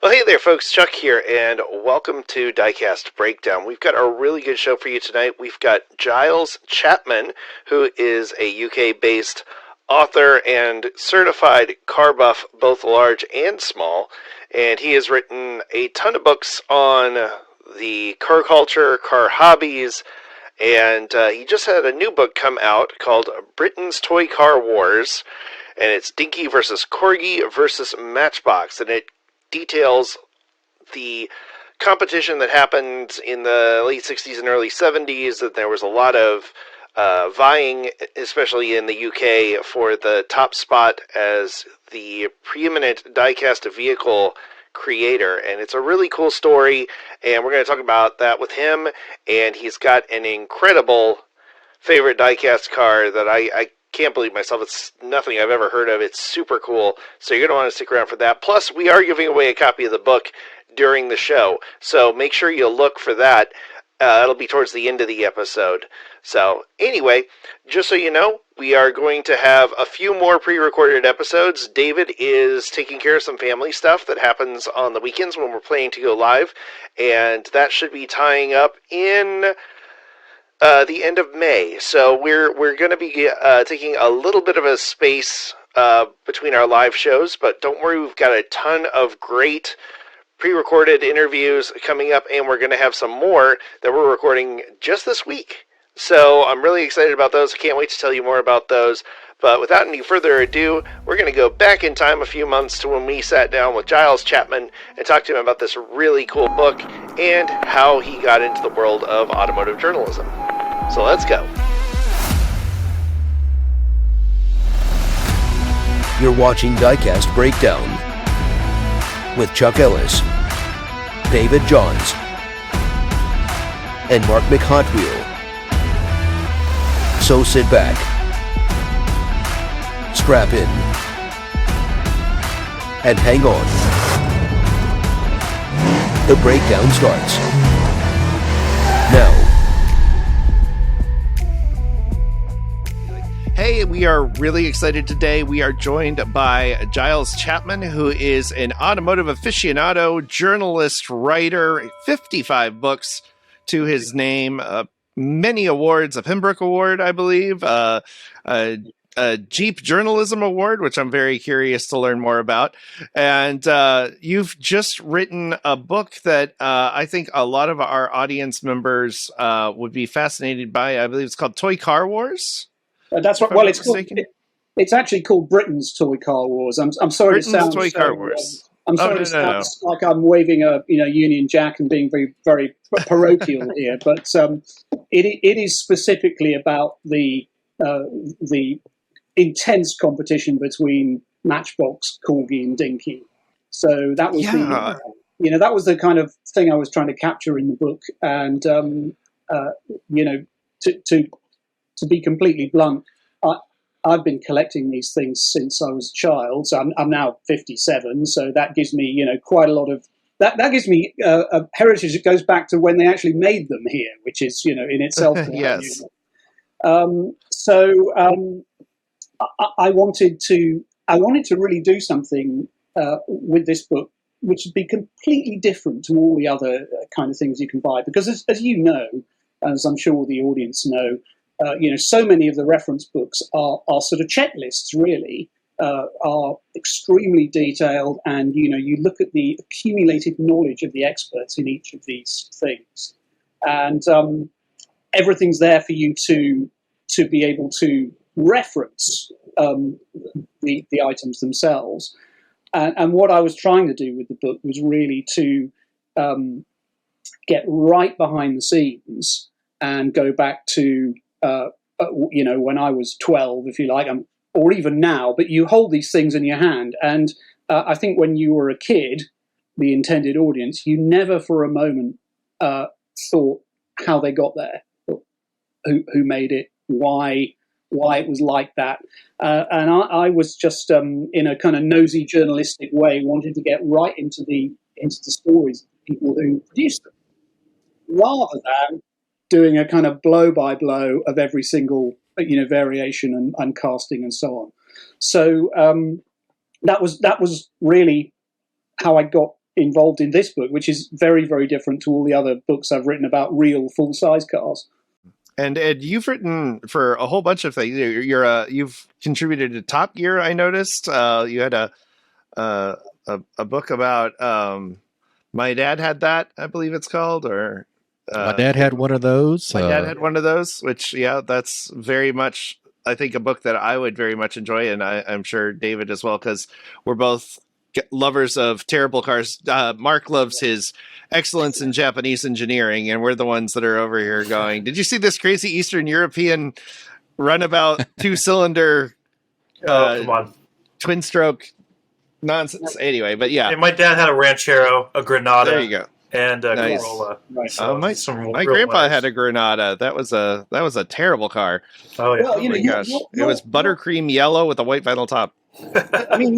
Well, hey there, folks. Chuck here, and welcome to Diecast Breakdown. We've got a really good show for you tonight. We've got Giles Chapman, who is a UK-based author and certified car buff, both large and small, and he has written a ton of books on the car culture, car hobbies, and he just had a new book come out called Britain's Toy Car Wars, and it's Dinky versus Corgi versus Matchbox, and it details the competition that happened in the late 60s and early 70s, that there was a lot of vying, especially in the UK, for the top spot as the preeminent diecast vehicle creator. And it's a really cool story, and we're going to talk about that with him. And he's got an incredible favorite diecast car that I can't believe myself. It's nothing I've ever heard of. It's super cool. So you're going to want to stick around for that. Plus, we are giving away a copy of the book during the show. So make sure you look for that. It'll be towards the end of the episode. So anyway, just so you know, we are going to have a few more pre-recorded episodes. David is taking care of some family stuff that happens on the weekends when we're planning to go live. And that should be tying up in the end of May. So we're going to be taking a little bit of a space between our live shows, but don't worry, we've got a ton of great pre-recorded interviews coming up, and we're going to have some more that we're recording just this week. So I'm really excited about those. I can't wait to tell you more about those. But without any further ado, we're going to go back in time a few months to when we sat down with Giles Chapman and talked to him about this really cool book and how he got into the world of automotive journalism. So let's go. You're watching Diecast Breakdown with Chuck Ellis, David Johns, and Mark McHotwheel. So sit back, strap in, and hang on. The breakdown starts now. Hey, we are really excited today. We are joined by Giles Chapman, who is an automotive aficionado, journalist, writer, 55 books to his name, many awards, a Pembroke Award, I believe, a Jeep Journalism Award, which I'm very curious to learn more about. And you've just written a book that I think a lot of our audience members would be fascinated by. I believe it's called Toy Car Wars. That's right. Well, it's actually called Britain's Toy Car Wars. I'm sorry Britain's to sound Toy Car Wars. I'm sorry to sound like I'm waving a Union Jack and being very very parochial here, but it is specifically about the intense competition between Matchbox, Corgi, and Dinky. So that was that was the kind of thing I was trying to capture in the book, and to be completely blunt, I've been collecting these things since I was a child. So I'm now 57, so that gives me, quite a lot of that gives me a heritage that goes back to when they actually made them here, which is, in itself. Yes. I wanted to really do something with this book, which would be completely different to all the other kind of things you can buy, because as you know, as I'm sure the audience know. So many of the reference books are sort of checklists, really, are extremely detailed, and, you look at the accumulated knowledge of the experts in each of these things, and everything's there for you to be able to reference the items themselves. And what I was trying to do with the book was really to get right behind the scenes and go back to when I was 12, if you like, or even now, but you hold these things in your hand. And I think when you were a kid, the intended audience, you never for a moment thought how they got there, who made it, why it was like that. And I was just, in a kind of nosy journalistic way, wanted to get right into the stories of the people who produced them, rather than doing a kind of blow by blow of every single variation and casting and so on. So that was really how I got involved in this book, which is very, very different to all the other books I've written about real full-size cars. And you've written for a whole bunch of things. You've contributed to Top Gear. I noticed you had a book about My Dad Had That, I believe it's called, or My dad had one of those. My dad had one of those, which that's very much, I think, a book that I would very much enjoy, and I'm sure David as well, because we're both lovers of terrible cars. Mark loves his excellence in Japanese engineering, and we're the ones that are over here going, did you see this crazy Eastern European runabout 2-cylinder come on. twin stroke nonsense? Anyway, but yeah. My dad had a Ranchero, a Granada. There you go. And a Nice. Corolla. Right. So my grandpa had a Granada. That was a terrible car. Oh yeah. Well, Oh my gosh. It was buttercream yellow with a white vinyl top. I mean,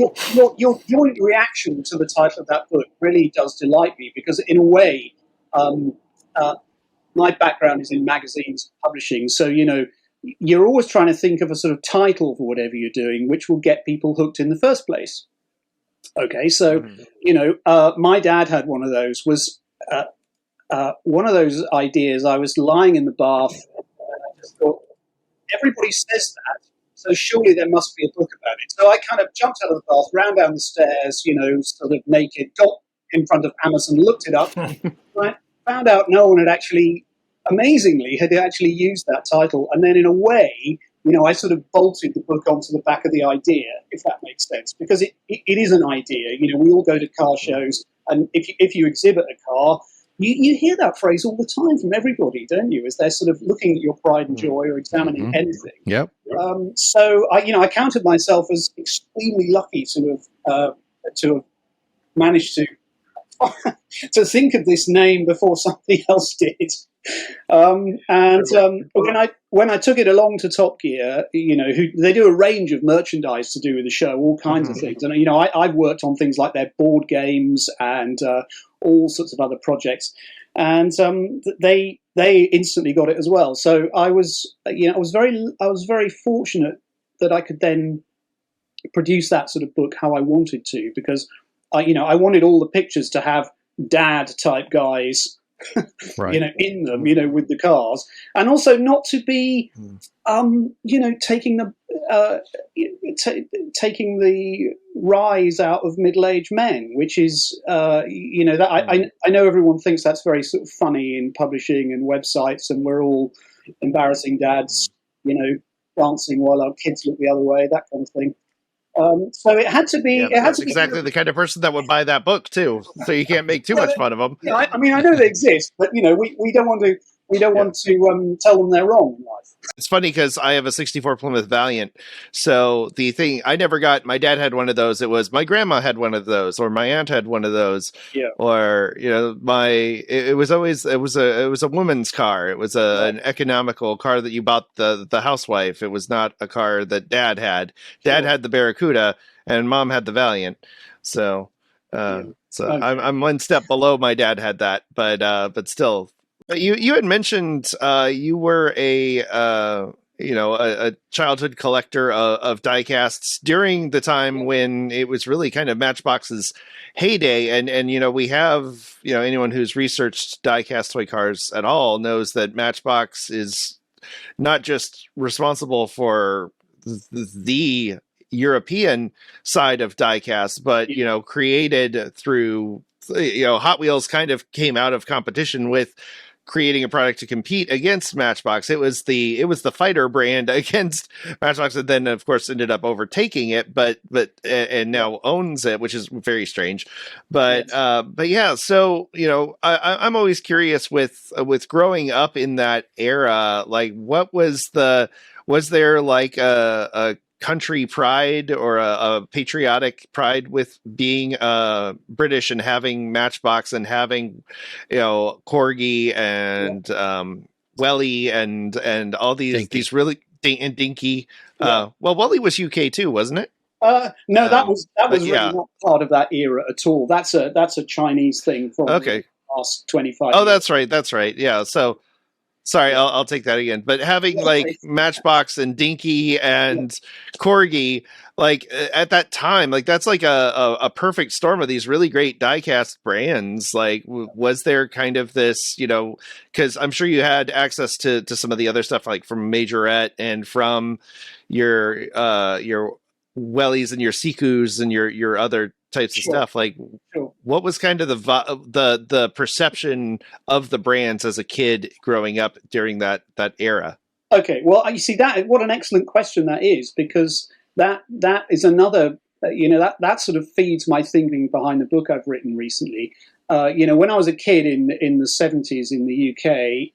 your joint reaction to the title of that book really does delight me, because in a way, my background is in magazines and publishing. So, you're always trying to think of a sort of title for whatever you're doing, which will get people hooked in the first place. Okay, so, My Dad Had One of Those was one of those ideas. I was lying in the bath and I just thought, everybody says that, so surely there must be a book about it. So I kind of jumped out of the bath, ran down the stairs, sort of naked, got in front of Amazon, looked it up, I found out no one had actually used that title. And then in a way, I sort of bolted the book onto the back of the idea, if that makes sense, because it is an idea. We all go to car shows, and if you exhibit a car, you hear that phrase all the time from everybody, don't you? As they're sort of looking at your pride and joy or examining anything. Yep. So I counted myself as extremely lucky to have managed to to think of this name before somebody else did. When I took it along to Top Gear, they do a range of merchandise to do with the show, all kinds of things. And I've worked on things like their board games and all sorts of other projects, and they instantly got it as well. So I was very fortunate that I could then produce that sort of book how I wanted to, because I wanted all the pictures to have dad type guys, right, in them, with the cars, and also not to be, taking the rise out of middle-aged men, which is, that I know everyone thinks that's very sort of funny in publishing and websites, and we're all embarrassing dads, dancing while our kids look the other way, that kind of thing. So it had to be. Yeah, it had that's to be exactly the kind of person that would buy that book too. So you can't make too much fun of them. Yeah, I mean, I know they exist, but we don't want to. We don't want to tell them they're wrong in life. It's funny because I have a 64 Plymouth Valiant. So the thing I never got, my dad had one of those. It was my grandma had one of those, or my aunt had one of those. Yeah. Or it was a woman's car. It was an economical car that you bought the housewife. It was not a car that dad had. Dad had the Barracuda, and mom had the Valiant. So I'm one step below my dad had that, but still. You had mentioned you were a childhood collector of diecasts during the time when it was really kind of Matchbox's heyday, and we have anyone who's researched diecast toy cars at all knows that Matchbox is not just responsible for the European side of diecast, but created through Hot Wheels kind of came out of competition with creating a product to compete against Matchbox. It was the fighter brand against Matchbox, and then of course ended up overtaking it, but now owns it, which is very strange. But yeah, so I'm always curious with growing up in that era, like what was there like a country pride or a patriotic pride with being British and having Matchbox and having Corgi and Welly and all these really and Dinky. Well, Welly was UK too, wasn't it? No, that was really not part of that era at all. That's a Chinese thing from the last 25 years. That's right. Yeah, so sorry, I'll take that again. But having like Matchbox and Dinky and Corgi, like at that time, like that's like a perfect storm of these really great diecast brands. Like, was there kind of this, because I'm sure you had access to some of the other stuff, like from Majorette and from your wellies and your sikus and your other types of stuff. Like, what was kind of the perception of the brands as a kid growing up during that era? Okay, well, you see that what an excellent question that is, because that is another that sort of feeds my thinking behind the book I've written recently. When I was a kid in the 70s in the UK,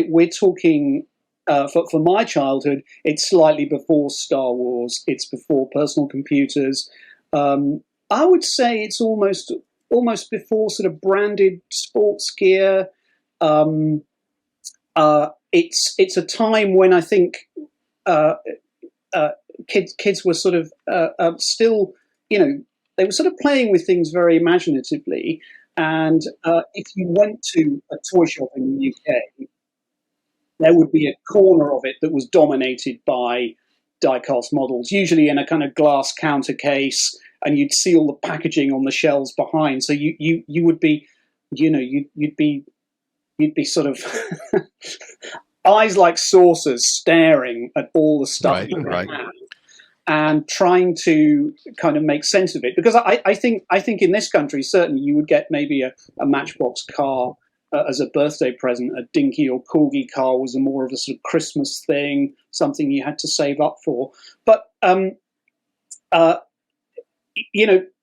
we're talking for my childhood, it's slightly before Star Wars, it's before personal computers. I would say it's almost before sort of branded sports gear. It's a time when I think kids were sort of still, they were sort of playing with things very imaginatively. And if you went to a toy shop in the UK, there would be a corner of it that was dominated by die-cast models, usually in a kind of glass counter case, and you'd see all the packaging on the shelves behind. So you would be, you'd be sort of eyes like saucers staring at all the stuff you had and trying to kind of make sense of it. Because I think in this country, certainly you would get maybe a Matchbox car as a birthday present. A Dinky or Corgi car was more of a sort of Christmas thing, something you had to save up for. But,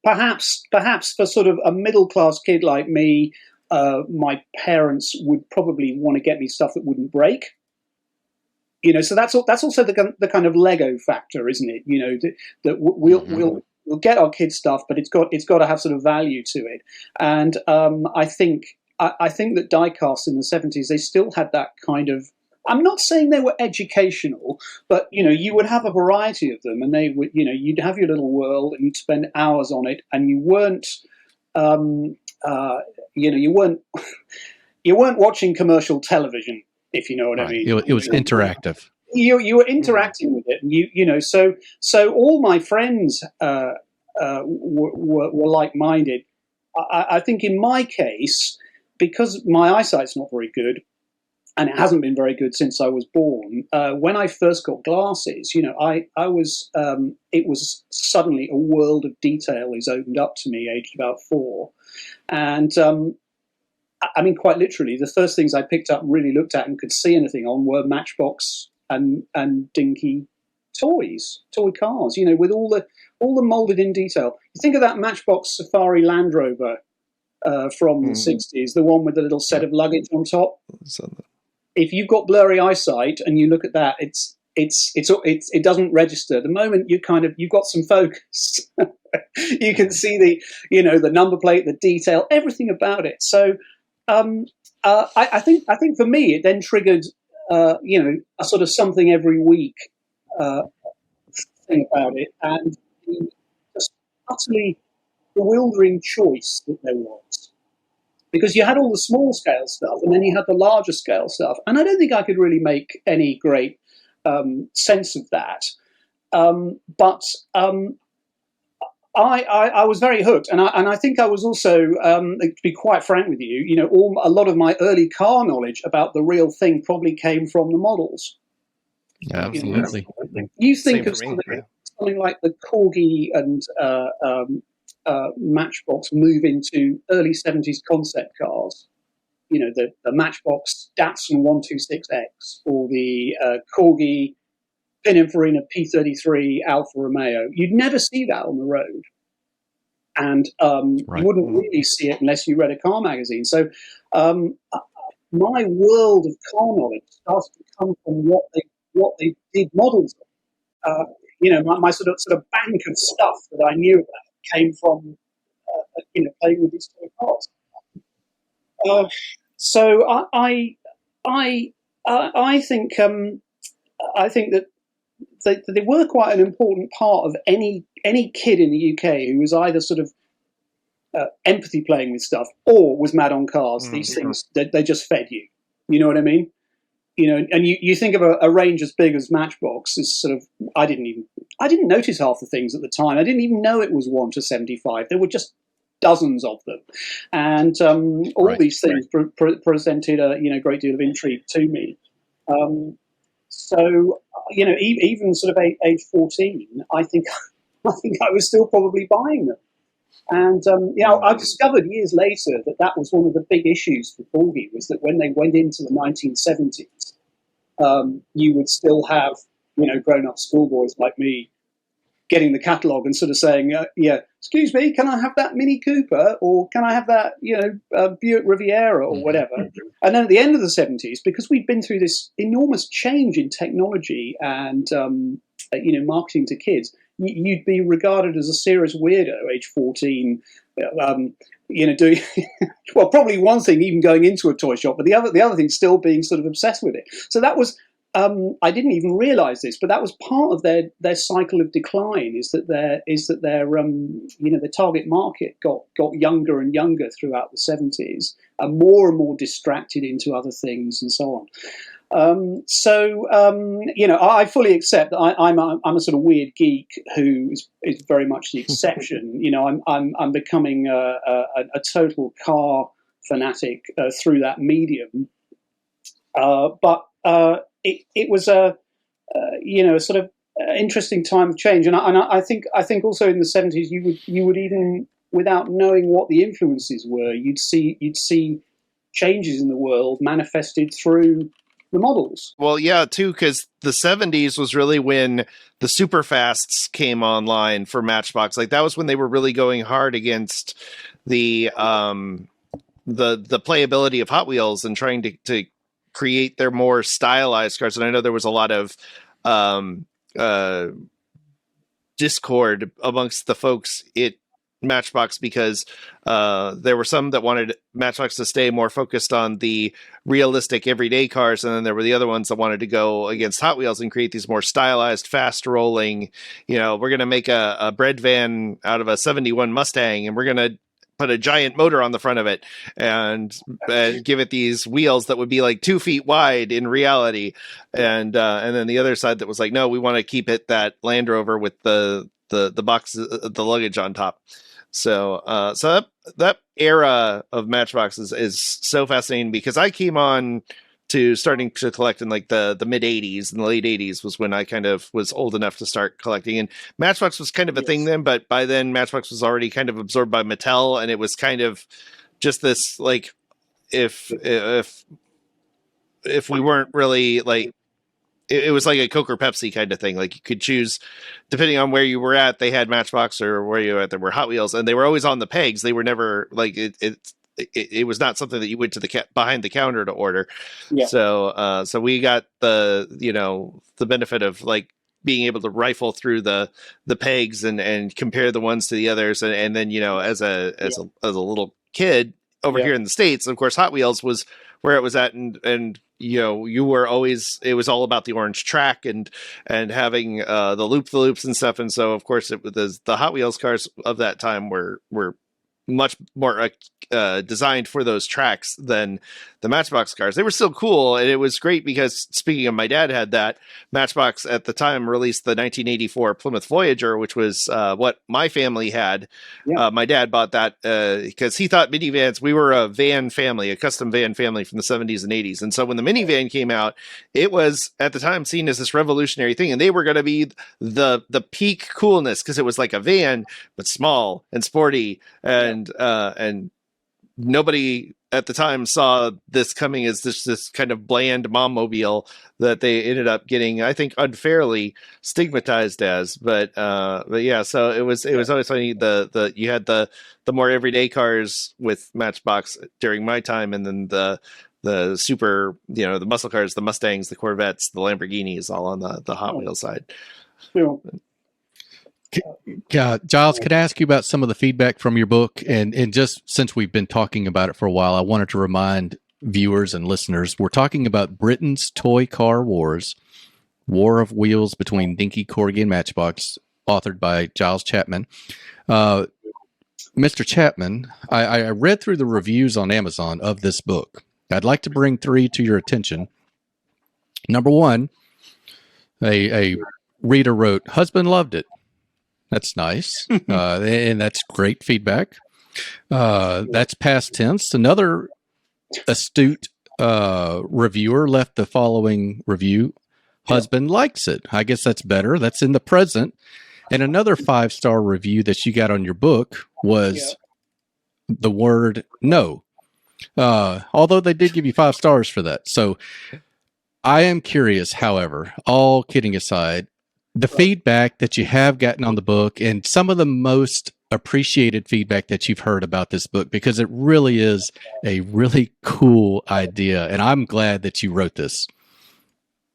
perhaps for sort of a middle-class kid like me, my parents would probably want to get me stuff that wouldn't break. So that's also the kind of Lego factor, isn't it? That we'll get our kids stuff, but it's got to have sort of value to it. And I think that diecast in the 70s, they still had that kind of. I'm not saying they were educational, but you would have a variety of them, and they would you'd have your little world, and you'd spend hours on it, and you weren't. You weren't watching commercial television, if you know what I mean. It was interactive. You were interacting with it, and so all my friends were like-minded. I think in my case, because my eyesight's not very good, and it hasn't been very good since I was born. When I first got glasses, I was. It was suddenly a world of detail is opened up to me, aged about 4, and I mean, quite literally, the first things I picked up and really looked at and could see anything on were Matchbox and Dinky toy cars. With all the molded in detail. You think of that Matchbox Safari Land Rover from the 60s, the one with the little set of luggage on top. If you've got blurry eyesight and you look at that, it doesn't register. The moment you've got some focus, you can see the number plate, the detail, everything about it. So I think for me it then triggered a sort of something every week thing about it, and the just utterly bewildering choice that there was. Because you had all the small scale stuff, and then you had the larger scale stuff, and I don't think I could really make any great sense of that. But I was very hooked, and I think I was also, to be quite frank with you, a lot of my early car knowledge about the real thing probably came from the models. Yeah, absolutely. You think of something like the Corgi and Matchbox move into early 70s concept cars. The Matchbox Datsun 126X or the Corgi Pininfarina P33 Alfa Romeo. You'd never see that on the road. And you wouldn't really see it unless you read a car magazine. So my world of car knowledge started to come from what they did models of. My sort of bank of stuff that I knew about came from playing with these toy cars. So I think that they were quite an important part of any kid in the UK who was either sort of empathy playing with stuff or was mad on cars. These things they just fed you. You know what I mean? and you think of a range as big as Matchbox is sort of, I didn't notice half the things at the time. I didn't even know it was 1 to 75. There were just dozens of them, and all these things presented a great deal of intrigue to me. So even sort of age 14, I think I was still probably buying them. And I discovered years later that was one of the big issues for Porgy, was that when they went into the 1970s, you would still have grown-up schoolboys like me getting the catalogue and sort of saying, excuse me, can I have that Mini Cooper, or can I have that Buick Riviera or whatever? And then at the end of the 70s, because we'd been through this enormous change in technology and marketing to kids, you'd be regarded as a serious weirdo, age 14, doing well. Probably one thing, even going into a toy shop, but the other thing, still being sort of obsessed with it. So that was, I didn't even realise this, but that was part of their cycle of decline. Is that their the target market got younger and younger throughout the 70s, and more distracted into other things and so on. I fully accept that I'm a sort of weird geek who is very much the exception. I'm becoming a total car fanatic through that medium. But it was a sort of interesting time of change, and I think also in the 70s you would even, without knowing what the influences were, you'd see changes in the world manifested through the models. Well, yeah, too, because the 70s was really when the superfasts came online for Matchbox. Like, that was when they were really going hard against the playability of Hot Wheels and trying to create their more stylized cars. And I know there was a lot of discord amongst the folks at Matchbox, because there were some that wanted Matchbox to stay more focused on the realistic everyday cars, and then there were the other ones that wanted to go against Hot Wheels and create these more stylized, fast rolling, we're going to make a bread van out of a 71 Mustang, and we're going to put a giant motor on the front of it and give it these wheels that would be like 2 feet wide in reality. And then the other side that was like, no, we want to keep it that Land Rover with the box, the luggage on top. So that era of Matchboxes is so fascinating, because I came on to starting to collect in like the mid 80s, and the late 80s was when I kind of was old enough to start collecting. And Matchbox was kind of a thing then, but by then Matchbox was already kind of absorbed by Mattel, and it was kind of just this, like, if we weren't really like, it was like a Coke or Pepsi kind of thing. Like, you could choose, depending on where you were at, they had Matchbox, or where you were at, there were Hot Wheels, and they were always on the pegs. They were never like, it was not something that you went to the behind the counter to order. Yeah. So we got the benefit of like being able to rifle through the pegs and compare the ones to the others. And then, as a little kid over here in the States, of course, Hot Wheels was where it was at. And you were always, it was all about the orange track and having the loops and stuff. And so, of course, it was the Hot Wheels cars of that time were much more designed for those tracks than the Matchbox cars. They were still cool, and it was great because, speaking of, my dad had that. Matchbox at the time released the 1984 Plymouth Voyager, which was what my family had. Yeah. My dad bought that because he thought minivans, we were a van family, a custom van family from the 70s and 80s. And so when the minivan came out, it was at the time seen as this revolutionary thing, and they were going to be the peak coolness, because it was like a van, but small and sporty, and nobody at the time saw this coming as this kind of bland mom mobile that they ended up getting, I think, unfairly stigmatized as. But yeah, so it was always funny. You had the more everyday cars with Matchbox during my time, and then the super, the muscle cars, the Mustangs, the Corvettes, the Lamborghinis, all on the Hot Wheels side. Yeah. Giles, could I ask you about some of the feedback from your book? And just since we've been talking about it for a while, I wanted to remind viewers and listeners, we're talking about Britain's Toy Car Wars, War of Wheels Between Dinky, Corgi, and Matchbox, authored by Giles Chapman. Mr. Chapman, I read through the reviews on Amazon of this book. I'd like to bring 3 to your attention. Number one, a reader wrote, "Husband loved it." That's nice, and that's great feedback. That's past tense. Another astute reviewer left the following review: "Husband likes it." I guess that's better. That's in the present. And another 5-star review that you got on your book was the word "no." Although they did give you 5 stars for that. So I am curious, however, all kidding aside, the feedback that you have gotten on the book and some of the most appreciated feedback that you've heard about this book, because it really is a really cool idea. And I'm glad that you wrote this.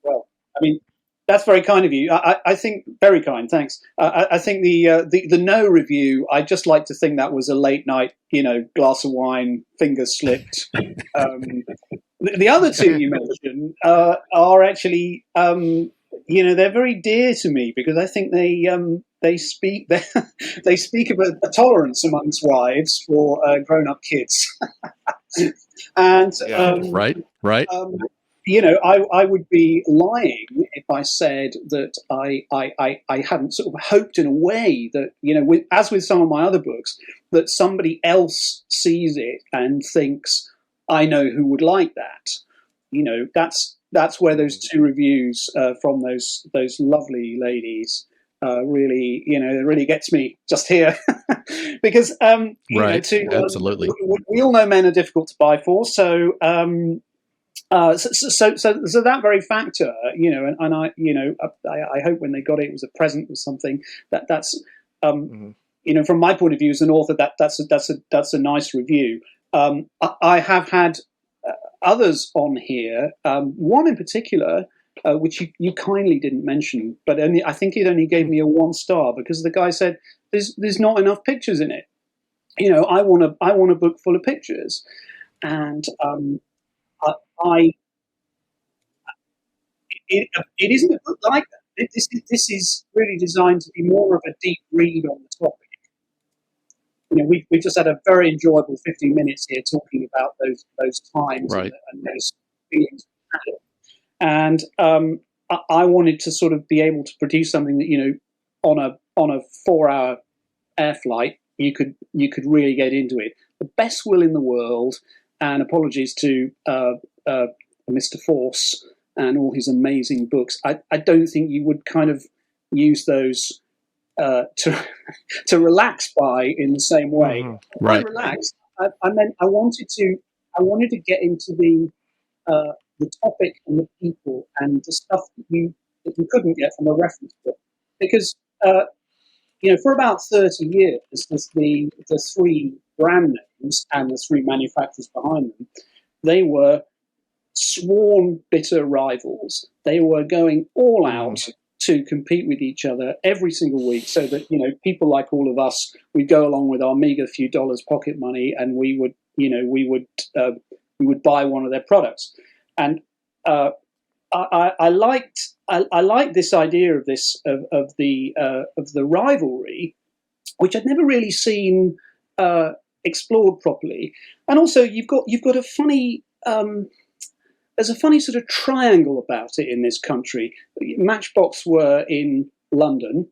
Well, I mean, that's very kind of you. I think very kind. Thanks. I think the no review. I just like to think that was a late night, glass of wine, fingers slipped. The other two you mentioned are actually, they're very dear to me because I think they speak they speak of a tolerance amongst wives for grown-up kids, and Right. I would be lying if I said that I hadn't sort of hoped in a way that, as with some of my other books, that somebody else sees it and thinks, I know who would like that. That's where those two reviews from those lovely ladies really, it really gets me just here because, absolutely. We all know men are difficult to buy for. So, so that very factor, and I hope when they got it, it was a present or something. That's from my point of view as an author, that's a nice review. I have had others on here. One in particular, which you kindly didn't mention, but I think it only gave me a 1 star because the guy said there's not enough pictures in it. I want a book full of pictures, and it isn't a book like that. This is really designed to be more of a deep read on the topic. We've just had a very enjoyable 15 minutes here talking about those times and those feelings. And I wanted to sort of be able to produce something that on a 4-hour air flight you could really get into it. The best will in the world, and apologies to Mr. Force and all his amazing books. I don't think you would kind of use those to relax by in the same way. Mm-hmm. Right. I relaxed. I meant I wanted to get into the topic and the people and the stuff that you couldn't get from a reference book, because for about 30 years, the 3 brand names and the 3 manufacturers behind them, they were sworn bitter rivals. They were going all out to compete with each other every single week, so that people like all of us, we'd go along with our meager few dollars pocket money, and we would buy one of their products. And I liked this idea of the rivalry, which I'd never really seen explored properly. And also, you've got a funny. There's a funny sort of triangle about it in this country. Matchbox were in London,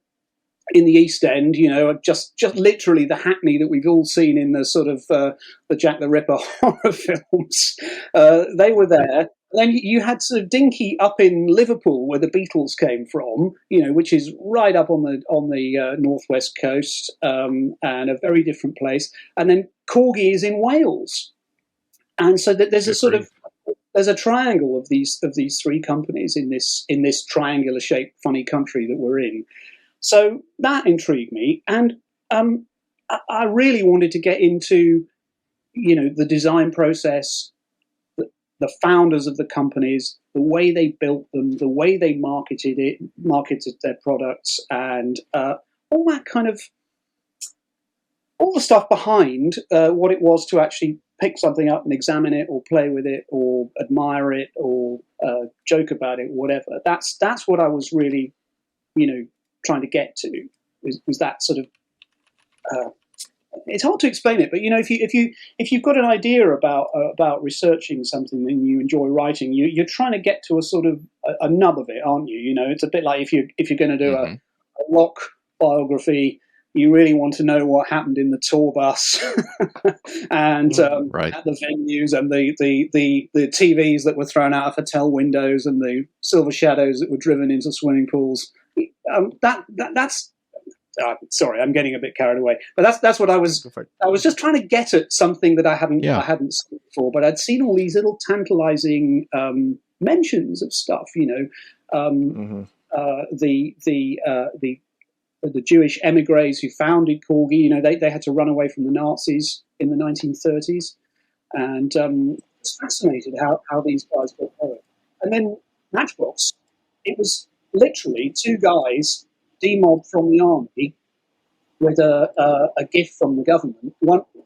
in the East End, just literally the Hackney that we've all seen in the sort of the Jack the Ripper horror films. They were there. And then you had sort of Dinky up in Liverpool, where the Beatles came from, which is right up on the northwest coast, and a very different place. And then Corgi is in Wales, and so that there's a triangle of these 3 companies in this triangular shaped funny country that we're in. So that intrigued me, and I really wanted to get into the design process, the founders of the companies, the way they built them, the way they marketed their products, and all that kind of all the stuff behind what it was to actually pick something up and examine it, or play with it, or admire it, or joke about it, whatever. That's what I was really, trying to get to. Was that sort of it's hard to explain it, but if you've got an idea about researching something and you enjoy writing, you're trying to get to a sort of a nub of it, aren't you? It's a bit like if you're going to do a rock biography, you really want to know what happened in the tour bus and at the venues and the TVs that were thrown out of hotel windows and the silver shadows that were driven into swimming pools. That's sorry, I'm getting a bit carried away, but that's what I was just trying to get at something that I hadn't seen before, but I'd seen all these little tantalizing mentions of stuff, the Jewish emigres who founded Corgi, they had to run away from the Nazis in the 1930s, and it's fascinating how these guys got going. And then Matchbox, it was literally two guys demobbed from the army with a gift from the government,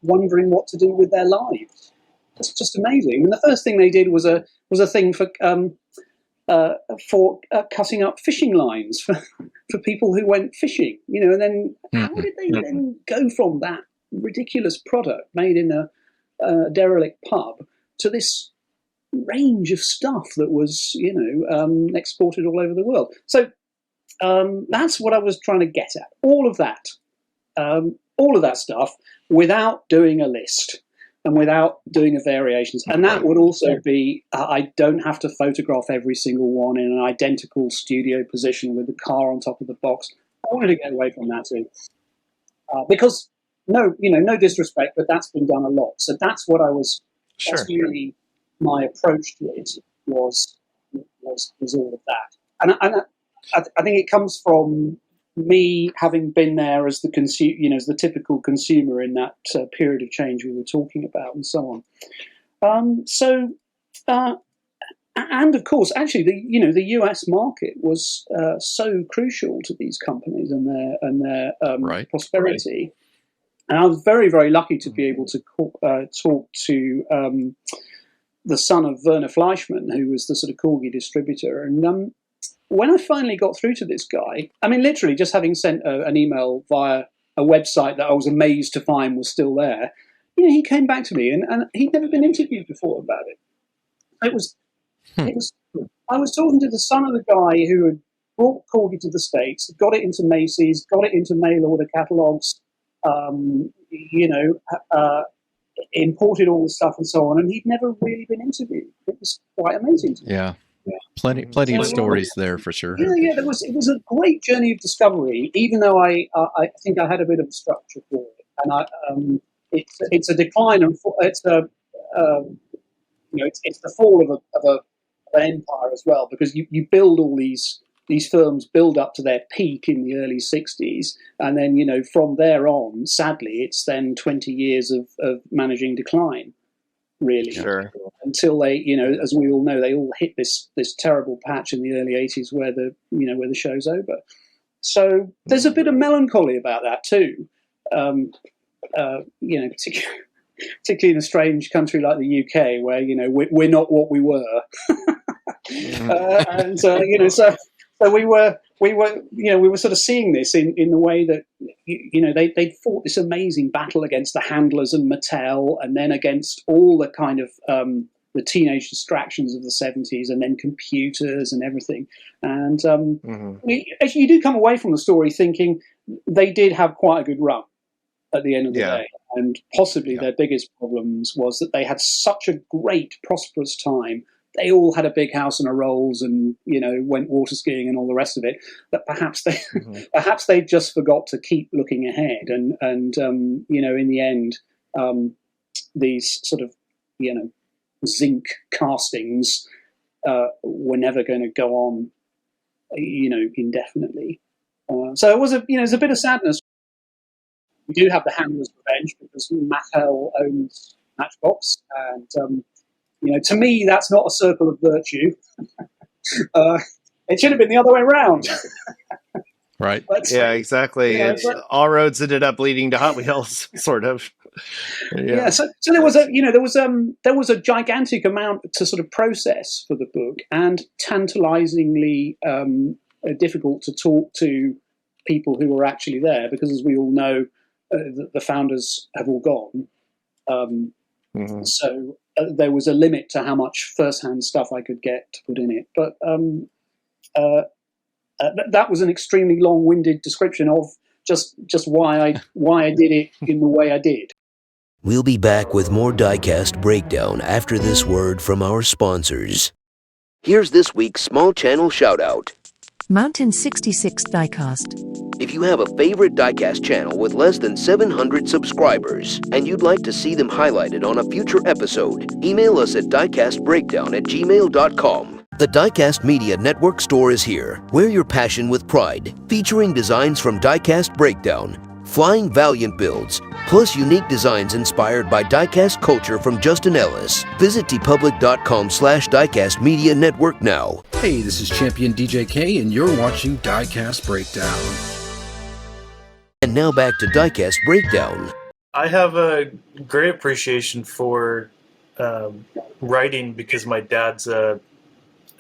wondering what to do with their lives. It's just amazing. And the first thing they did was a thing for cutting up fishing lines for people who went fishing. And then how did they then go from that ridiculous product made in a derelict pub to this range of stuff that was exported all over the world? So that's what I was trying to get at. All of that stuff without doing a list and without doing a variations. And that would also be, I don't have to photograph every single one in an identical studio position with the car on top of the box. I wanted to get away from that too. Because no disrespect, but that's been done a lot. So that's what I was, that's really my approach to it was all of that. And I think it comes from me having been there as as the typical consumer in that period of change we were talking about, and so on. And of course, actually, the US market was so crucial to these companies and their prosperity. And I was very, very lucky to be able to talk to the son of Werner Fleischmann, who was the sort of Corgi distributor, and when I finally got through to this guy, I mean, literally just having sent an email via a website that I was amazed to find was still there, he came back to me, and he'd never been interviewed before about it. It was. I was talking to the son of the guy who had brought Corgi to the States, got it into Macy's, got it into mail order catalogs, imported all the stuff and so on, and he'd never really been interviewed. It was quite amazing to me. Yeah. Plenty of stories there for sure. Yeah. It was a great journey of discovery, even though I think I had a bit of a structure for it, and it's a decline and it's the fall of an empire as well, because you build all these firms build up to their peak in the early 60s, and then from there on, sadly, it's then 20 years of managing decline. Really, until they, as we all know, they all hit this terrible patch in the early 80s where the show's over. So there's a bit of melancholy about that too. Particularly in a strange country like the UK, where we're not what we were, so we were sort of seeing this in the way that they fought this amazing battle against the handlers and Mattel, and then against all the kind of the teenage distractions of the 70s, and then computers and everything. And you do come away from the story thinking they did have quite a good run at the end of the day. And possibly their biggest problems was that they had such a great, prosperous time. They all had a big house and a Rolls, and went water skiing and all the rest of it. That perhaps they just forgot to keep looking ahead, and in the end, these sort of zinc castings were never going to go on, indefinitely. So it was a bit of sadness. We do have the handler's revenge because Mattel owns Matchbox, and to me, that's not a circle of virtue. It should have been the other way around. Right. Yeah, exactly. All roads ended up leading to Hot Wheels, sort of. Yeah. So there was a gigantic amount to sort of process for the book, and tantalizingly difficult to talk to people who were actually there, because as we all know, the founders have all gone. Mm-hmm. So there was a limit to how much first-hand stuff I could get to put in it. But that was an extremely long-winded description of just why I did it in the way I did. We'll be back with more Diecast Breakdown after this word from our sponsors. Here's this week's small channel shoutout. Mountain 66 Diecast. If you have a favorite Diecast channel with less than 700 subscribers and you'd like to see them highlighted on a future episode, email us at diecastbreakdown@gmail.com. The Diecast Media Network store is here. Wear your passion with pride, featuring designs from Diecast Breakdown, flying Valiant builds, plus unique designs inspired by diecast culture from Justin Ellis. Visit tpublic.com/Diecast Media Network now. Hey, this is Champion DJK, and you're watching Diecast Breakdown. And now back to Diecast Breakdown. I have a great appreciation for writing because my dad's a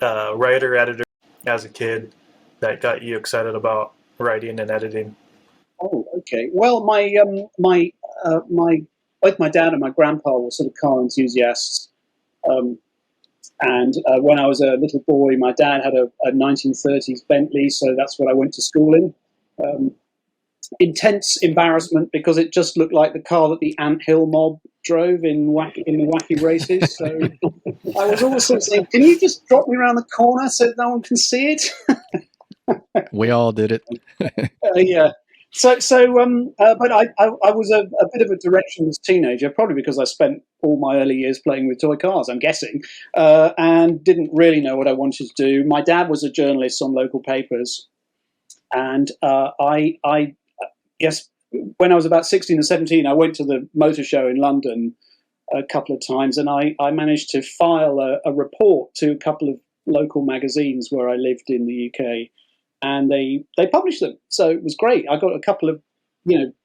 writer, editor as a kid. That got you excited about writing and editing? Oh, okay. Well, both my dad and my grandpa were sort of car enthusiasts. And when I was a little boy, my dad had a 1930s Bentley, so that's what I went to school in. Intense embarrassment because it just looked like the car that the Ant Hill mob drove in the wacky races. So I was always sort of saying, "Can you just drop me around the corner so no one can see it?" We all did it. Yeah. But I was a bit of a directionless teenager, probably because I spent all my early years playing with toy cars, I'm guessing, and didn't really know what I wanted to do. My dad was a journalist on local papers, and I guess when I was about 16 or 17, I went to the motor show in London a couple of times, and I managed to file a report to a couple of local magazines where I lived in the UK. And they published them, so it was great. I got a couple of,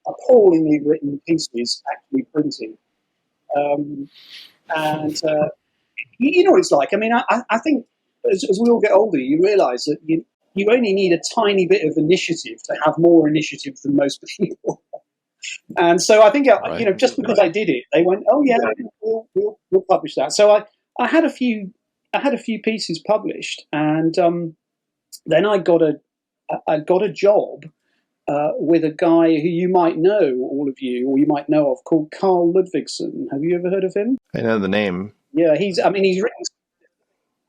appallingly written pieces actually printed, and you know what it's like. I mean, I think as we all get older, you realise that you only need a tiny bit of initiative to have more initiative than most people. And so I think just because I did it, they went, "Oh yeah, we'll publish that." So I had a few pieces published, and then I got a job with a guy who you might know, all of you, or you might know of, called Carl Ludvigsen. Have you ever heard of him? I know the name. Yeah, he's written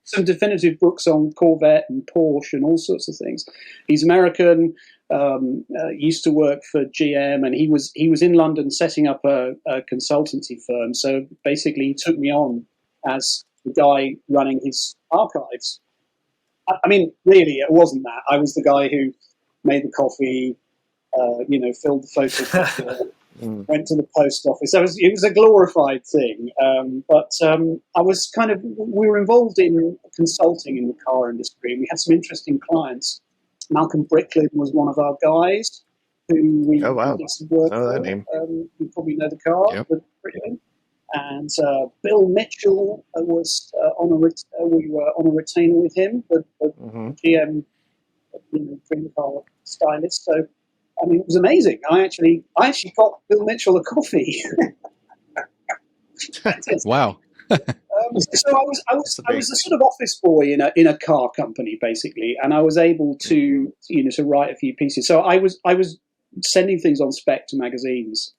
some definitive books on Corvette and Porsche and all sorts of things. He's American, used to work for GM, and he was in London setting up a consultancy firm. So basically, he took me on as the guy running his archives. I mean, really, it wasn't that. I was the guy who made the coffee, filled the photocopier, went to the post office. It was a glorified thing. But we were involved in consulting in the car industry, and we had some interesting clients. Malcolm Bricklin was one of our guys who we did some work Oh, that for. name. You probably know the car, Yep. Bricklin. And Bill Mitchell was we were on a retainer with him, the GM, dream car stylist. So, I mean, it was amazing. I actually got Bill Mitchell a coffee. Wow. So I was a sort of office boy in a car company basically, and I was able to to write a few pieces. So I was sending things on spec to magazines.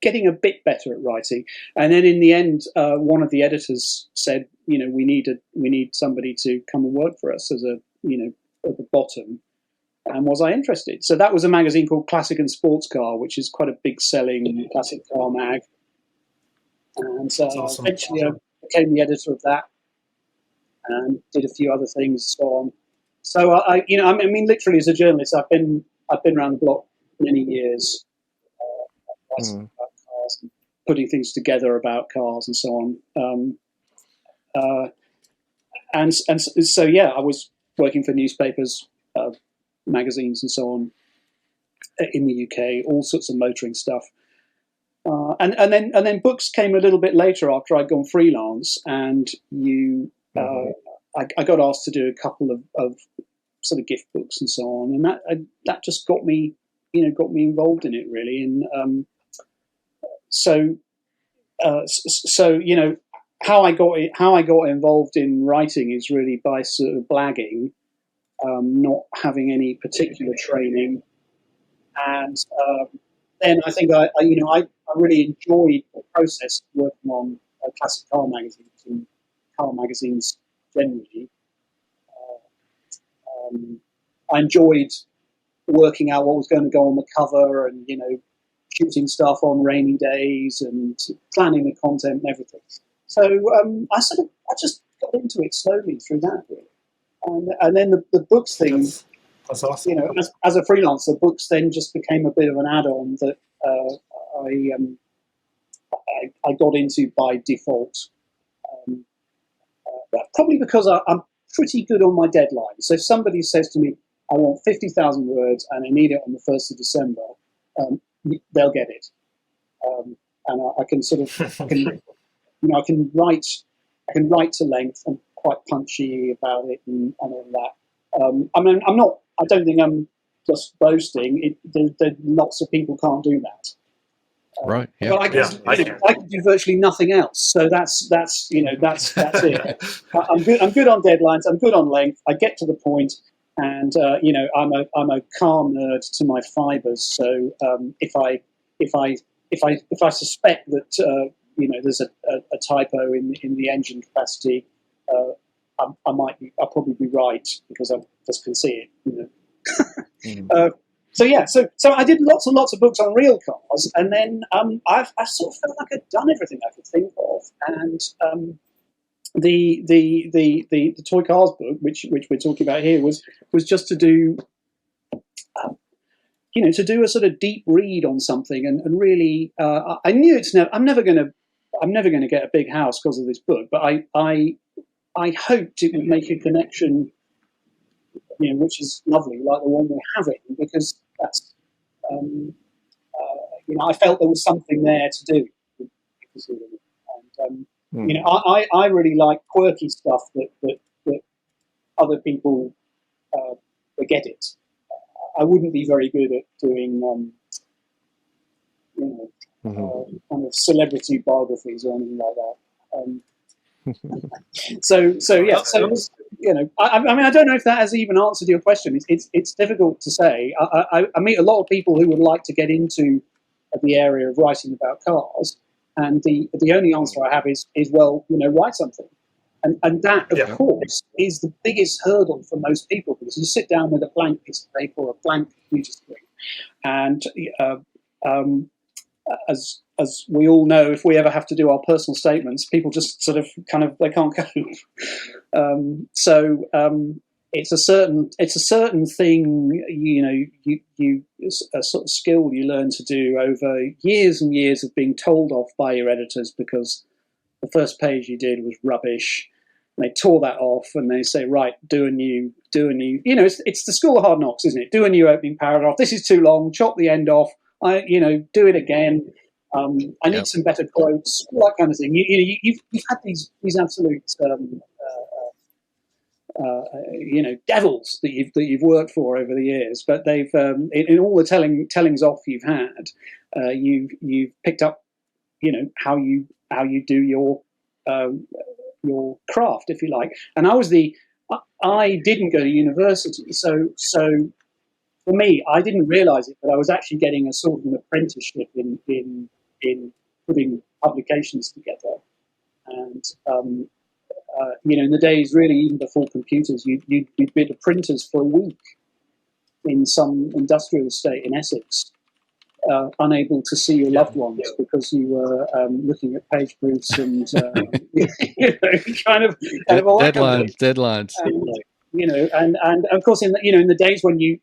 Getting a bit better at writing, and then in the end, one of the editors said, we need somebody to come and work for us as at the bottom. And was I interested? So that was a magazine called Classic and Sports Car, which is quite a big selling classic car mag. And awesome. Eventually, I became the editor of that, and did a few other things and so on. So I literally as a journalist, I've been around the block many years. About cars and putting things together about cars and so on. So I was working for newspapers, magazines and so on in the UK, all sorts of motoring stuff. And then books came a little bit later after I'd gone freelance, and I got asked to do a couple of sort of gift books and so on, and that just got me got me involved in it really. And so how I got involved in writing is really by sort of blagging, not having any particular training, and then I think I really enjoyed the process of working on classic car magazines and car magazines generally. I enjoyed working out what was going to go on the cover, and shooting stuff on rainy days and planning the content and everything. So I just got into it slowly through that, really. And then the books thing. That's awesome. As a freelancer, books then just became a bit of an add-on that I got into by default. Probably because I'm pretty good on my deadline. So if somebody says to me, I want 50,000 words and I need it on the 1st of December, they'll get it. And I can sort of, I can write to length and quite punchy about it and all that. I don't think I'm just boasting. There lots of people can't do that. Right. Yeah. But I can do virtually nothing else. So that's it. I'm good on deadlines. I'm good on length. I get to the point, and I'm a car nerd to my fibers. So if I suspect that there's a typo in the engine capacity, I'll probably be right because I just can see it. So I did lots and lots of books on real cars, and then I sort of felt like I'd done everything I could think of, and the toy cars book, which we're talking about here, was just to do a sort of deep read on something, and really I knew I'm never going to get a big house because of this book, but I hoped it would make a connection, which is lovely, like the one we're having, because that's, I felt there was something there to do. And I really like quirky stuff that other people get it. I wouldn't be very good at doing, kind of celebrity biographies or anything like that. So it was, I don't know if that has even answered your question. It's difficult to say. I meet a lot of people who would like to get into the area of writing about cars, and the only answer I have is write something, and that of course is the biggest hurdle for most people, because you sit down with a blank piece of paper or a blank computer screen, and as we all know, if we ever have to do our personal statements, people just sort of they can't cope. It's a certain thing, a sort of skill you learn to do over years and years of being told off by your editors because the first page you did was rubbish. And they tore that off, and they say, right, do a new. It's the school of hard knocks, isn't it? Do a new opening paragraph. This is too long. Chop the end off. Do it again. I need some better quotes, all that kind of thing. You've had these absolute devils that you've worked for over the years, but they've in all the tellings off you've had, you've picked up how you do your craft, if you like. And I didn't go to university, so for me, I didn't realise it, but I was actually getting a sort of an apprenticeship in putting publications together. And in the days really even before computers, you'd be at the printers for a week in some industrial estate in Essex, unable to see your loved ones because you were looking at page proofs and kind of all deadlines. And of course in the days when you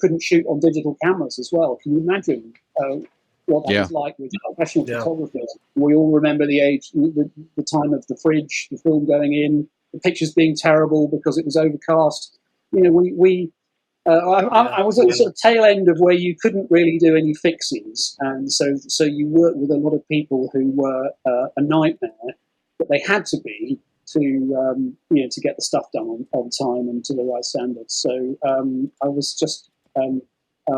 couldn't shoot on digital cameras as well. Can you imagine what that was like with professional photographers? We all remember the time of the fridge, the film going in, the pictures being terrible because it was overcast. I was at the sort of tail end of where you couldn't really do any fixes, and so you worked with a lot of people who were a nightmare, but they had to be to get the stuff done on time and to the right standards. So I was just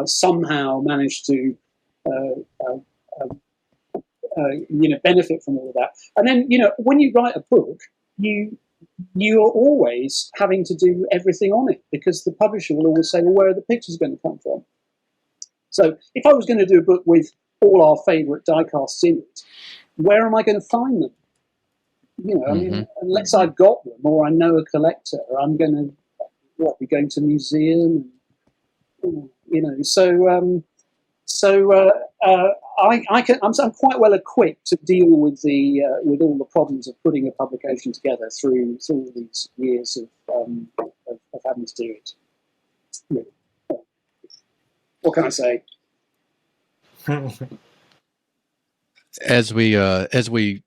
somehow managed to benefit from all of that. And then, when you write a book, you're always having to do everything on it, because the publisher will always say, well, where are the pictures going to come from? So if I was going to do a book with all our favourite diecasts in it, where am I going to find them? I mean, unless I've got them or I know a collector, I'm going to be going to a museum, I'm quite well equipped to deal with all the problems of putting a publication together through all these years of having to do it. Yeah. What can I say? As we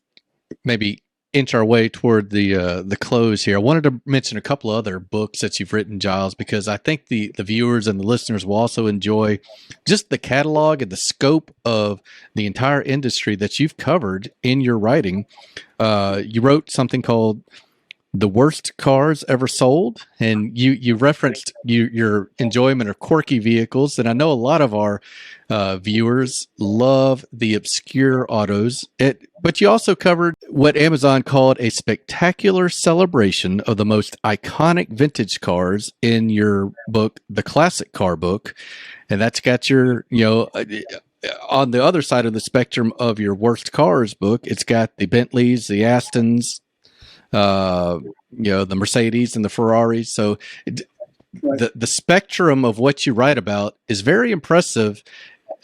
maybe inch our way toward the close here, I wanted to mention a couple of other books that you've written, Giles, because I think the viewers and the listeners will also enjoy just the catalog and the scope of the entire industry that you've covered in your writing. You wrote something called The Worst Cars Ever Sold, and you referenced your enjoyment of quirky vehicles, and I know a lot of our viewers love the obscure autos. But you also covered what Amazon called a spectacular celebration of the most iconic vintage cars in your book, The Classic Car Book, and that's got your on the other side of the spectrum of your worst cars book, it's got the Bentleys, the Astons, the Mercedes and the Ferraris. So the spectrum of what you write about is very impressive.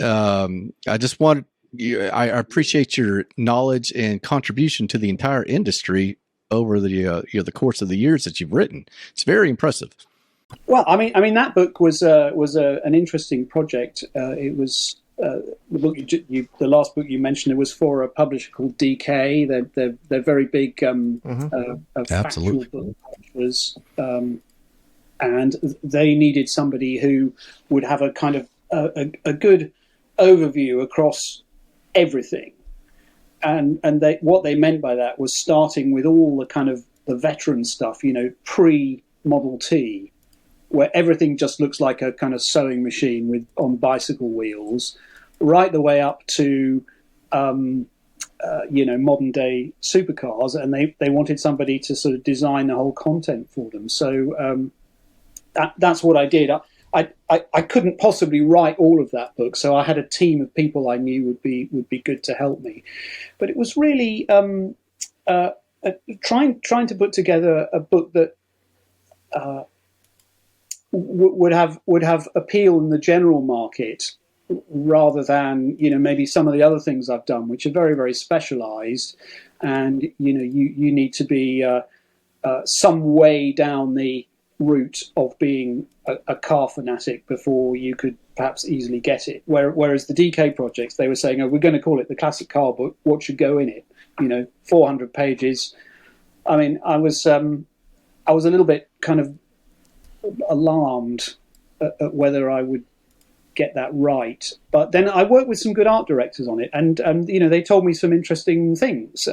I just want I appreciate your knowledge and contribution to the entire industry over the course of the years that you've written. It's very impressive. Well, I mean that book was an interesting project. It was the book the last book you mentioned. It was for a publisher called DK. They're very big factual book publishers, and they needed somebody who would have a kind of a good overview across everything. And what they meant by that was starting with all the kind of the veteran stuff, pre-Model T, where everything just looks like a kind of sewing machine on bicycle wheels, right the way up to modern day supercars, and they wanted somebody to sort of design the whole content for them. So that's what I did. I couldn't possibly write all of that book, so I had a team of people I knew would be good to help me. But it was really trying to put together a book that would have appeal in the general market, rather than maybe some of the other things I've done, which are very, very specialised, and you need to be some way down the route of being a car fanatic before you could perhaps easily get it. Whereas the DK projects, they were saying, we're going to call it the Classic Car Book. What should go in it? 400 pages. I mean, I was a little bit kind of alarmed at whether I would get that right. But then I worked with some good art directors on it, and they told me some interesting things.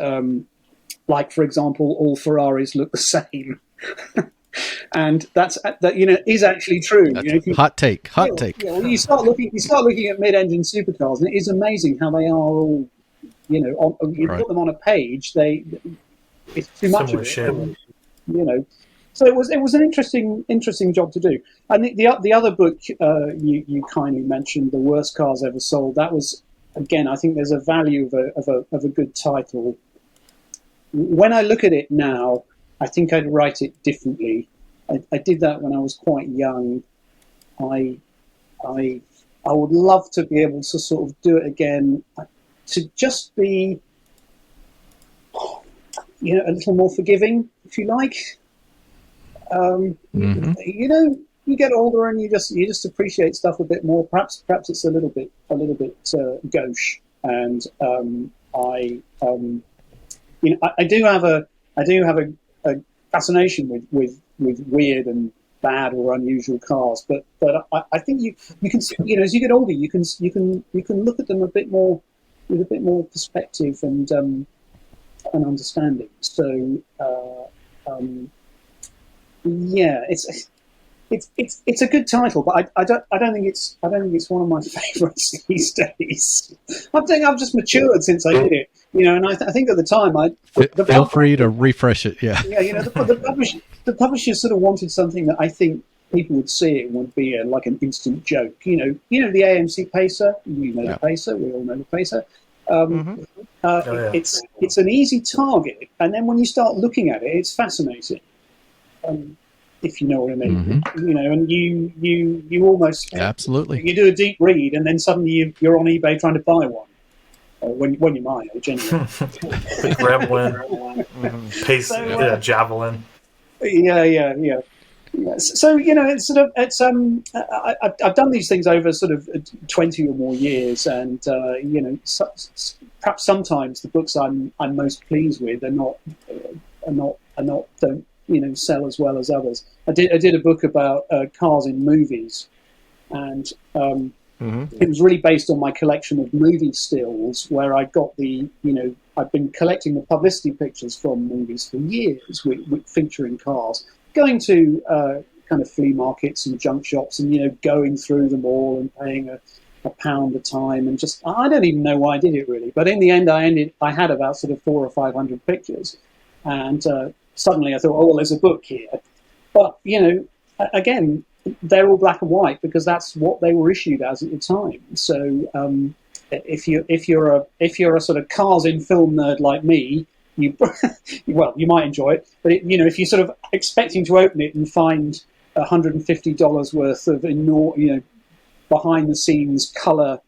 Like, for example, all Ferraris look the same. And that is actually true. Hot take. Yeah, well, you start looking at mid-engine supercars, and it is amazing how they are all. You put them on a page, it's too much of it. So it was an interesting job to do. And the other book you kindly mentioned, The Worst Cars Ever Sold. That was, again, I think there's a value of a good title. When I look at it now, I think I'd write it differently. I did that when I was quite young. I would love to be able to sort of do it again, to just be, a little more forgiving, if you like. You get older and you just appreciate stuff a bit more. Perhaps it's a little bit gauche, and I do have a fascination with weird and bad or unusual cars, but I think you can as you get older you can look at them a bit more with a bit more perspective and understanding. So it's it's a good title, but I don't think it's one of my favourites these days. I think I've just matured since I did it, and I think at the time feel free to refresh it. Yeah, the publisher sort of wanted something that I think people would see it would be like an instant joke. The AMC Pacer, the Pacer, we all know the Pacer. It's an easy target, and then when you start looking at it, it's fascinating. If you know what I mean, and you almost absolutely you do a deep read, and then suddenly you're on eBay trying to buy one. When you're my age, anyway. The Gremlin, Pace, Javelin. Yeah. So it's sort of I've done these things over sort of 20 or more years, and perhaps sometimes the books I'm most pleased with are not don't sell as well as others. I did a book about cars in movies, and it was really based on my collection of movie stills, where I got I've been collecting the publicity pictures from movies for years, featuring cars, going to kind of flea markets and junk shops, and going through them all and paying a pound a time, and just I don't even know why I did it really, but in the end I had about sort of 400 or 500 pictures, and suddenly I thought, oh well, there's a book here, but again, they're all black and white because that's what they were issued as at the time. So if you're a sort of cars in film nerd like me, you might enjoy it. But if you're sort of expecting to open it and find $150 worth of behind the scenes color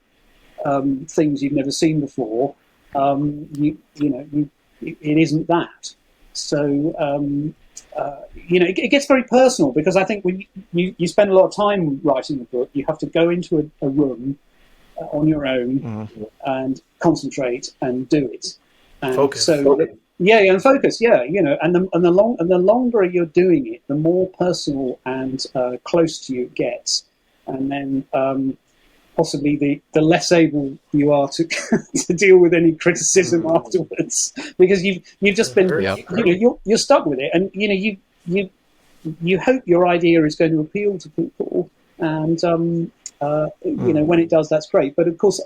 things you've never seen before, it isn't that. So. It gets very personal because I think when you spend a lot of time writing a book, you have to go into a room on your own and concentrate and do it. And focus. So and focus. And the longer you're doing it, the more personal and close to you it gets, and then possibly the less able you are to to deal with any criticism afterwards, because you've just been you're stuck with it, and you hope your idea is going to appeal to people, and when it does, that's great. But of course,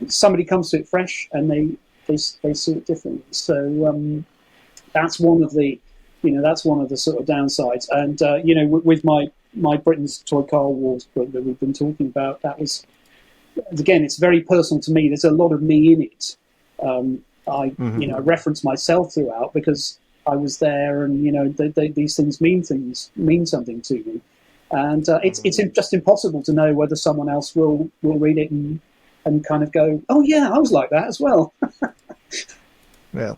somebody comes to it fresh and they see it differently. So that's one of the sort of downsides. And with my Britain's Toy Car Wars book that we've been talking about, that was, again, it's very personal to me. There's a lot of me in it. I reference myself throughout because I was there, and these things mean something to me. And it's just impossible to know whether someone else will read it and kind of go, oh yeah, I was like that as well. Yeah.